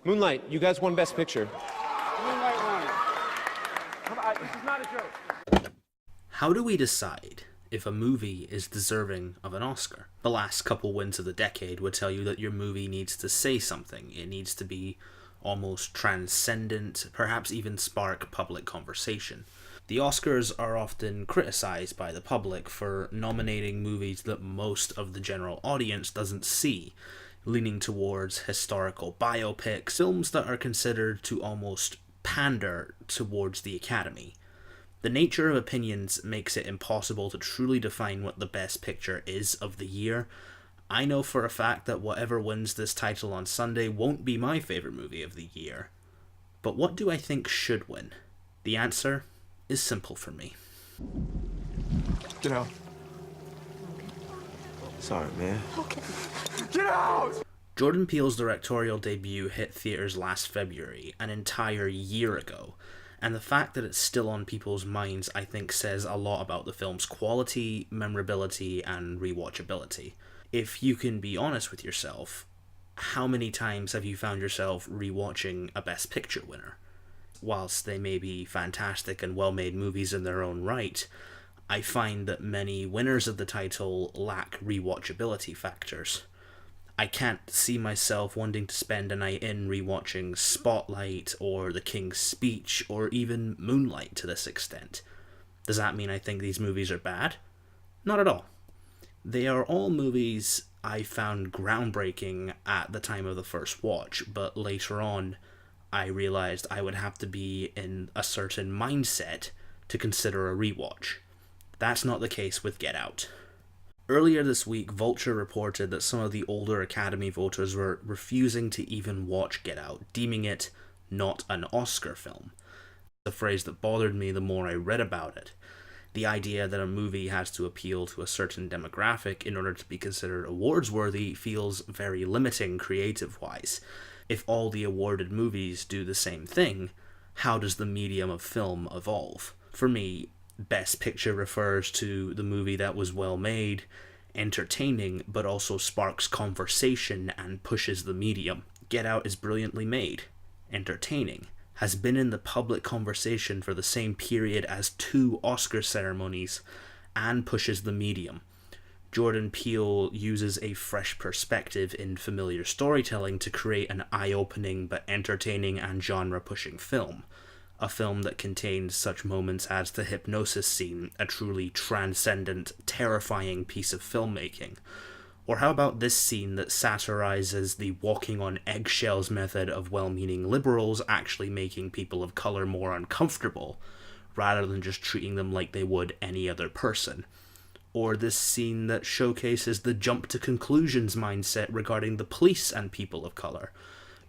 Moonlight, you guys won Best Picture. Moonlight won it. This is not a joke. How do we decide if a movie is deserving of an Oscar? The last couple wins of the decade would tell you that your movie needs to say something. It needs to be almost transcendent, perhaps even spark public conversation. The Oscars are often criticized by the public for nominating movies that most of the general audience doesn't see, leaning towards historical biopics, films that are considered to almost pander towards the Academy. The nature of opinions makes it impossible to truly define what the best picture is of the year. I know for a fact that whatever wins this title on Sunday won't be my favorite movie of the year. But what do I think should win? The answer is simple for me. Get out. Sorry, man. Okay. Get out! Jordan Peele's directorial debut hit theaters last February, an entire year ago, and the fact that it's still on people's minds I think says a lot about the film's quality, memorability, and rewatchability. If you can be honest with yourself, how many times have you found yourself rewatching a Best Picture winner? Whilst they may be fantastic and well-made movies in their own right, I find that many winners of the title lack rewatchability factors. I can't see myself wanting to spend a night in rewatching Spotlight or The King's Speech or even Moonlight to this extent. Does that mean I think these movies are bad? Not at all. They are all movies I found groundbreaking at the time of the first watch, but later on I realized I would have to be in a certain mindset to consider a rewatch. That's not the case with Get Out. Earlier this week, Vulture reported that some of the older Academy voters were refusing to even watch Get Out, deeming it not an Oscar film. A phrase that bothered me the more I read about it. The idea that a movie has to appeal to a certain demographic in order to be considered awards-worthy feels very limiting creative-wise. If all the awarded movies do the same thing, how does the medium of film evolve? For me, Best Picture refers to the movie that was well made, entertaining, but also sparks conversation and pushes the medium. Get Out is brilliantly made, entertaining, has been in the public conversation for the same period as 2 Oscar ceremonies, and pushes the medium. Jordan Peele uses a fresh perspective in familiar storytelling to create an eye-opening but entertaining and genre-pushing film. A film that contains such moments as the hypnosis scene, a truly transcendent, terrifying piece of filmmaking. Or how about this scene that satirizes the walking on eggshells method of well-meaning liberals actually making people of color more uncomfortable, rather than just treating them like they would any other person. Or this scene that showcases the jump-to-conclusions mindset regarding the police and people of color,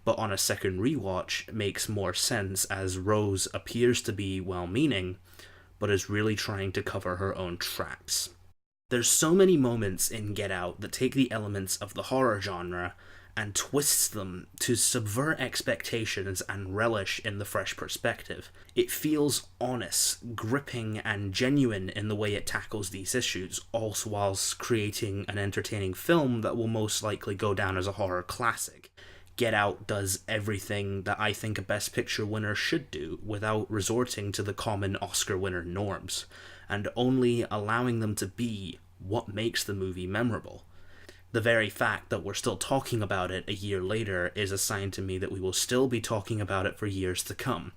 but on a second rewatch makes more sense as Rose appears to be well-meaning, but is really trying to cover her own tracks. There's so many moments in Get Out that take the elements of the horror genre and twists them to subvert expectations and relish in the fresh perspective. It feels honest, gripping, and genuine in the way it tackles these issues, also whilst creating an entertaining film that will most likely go down as a horror classic. Get Out does everything that I think a Best Picture winner should do without resorting to the common Oscar winner norms, and only allowing them to be what makes the movie memorable. The very fact that we're still talking about it a year later is a sign to me that we will still be talking about it for years to come.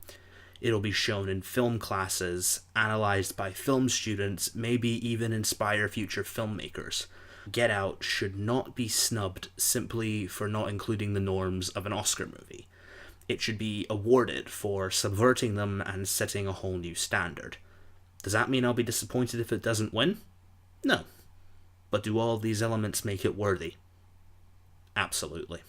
It'll be shown in film classes, analysed by film students, maybe even inspire future filmmakers. Get Out should not be snubbed simply for not including the norms of an Oscar movie. It should be awarded for subverting them and setting a whole new standard. Does that mean I'll be disappointed if it doesn't win? No. But do all of these elements make it worthy? Absolutely.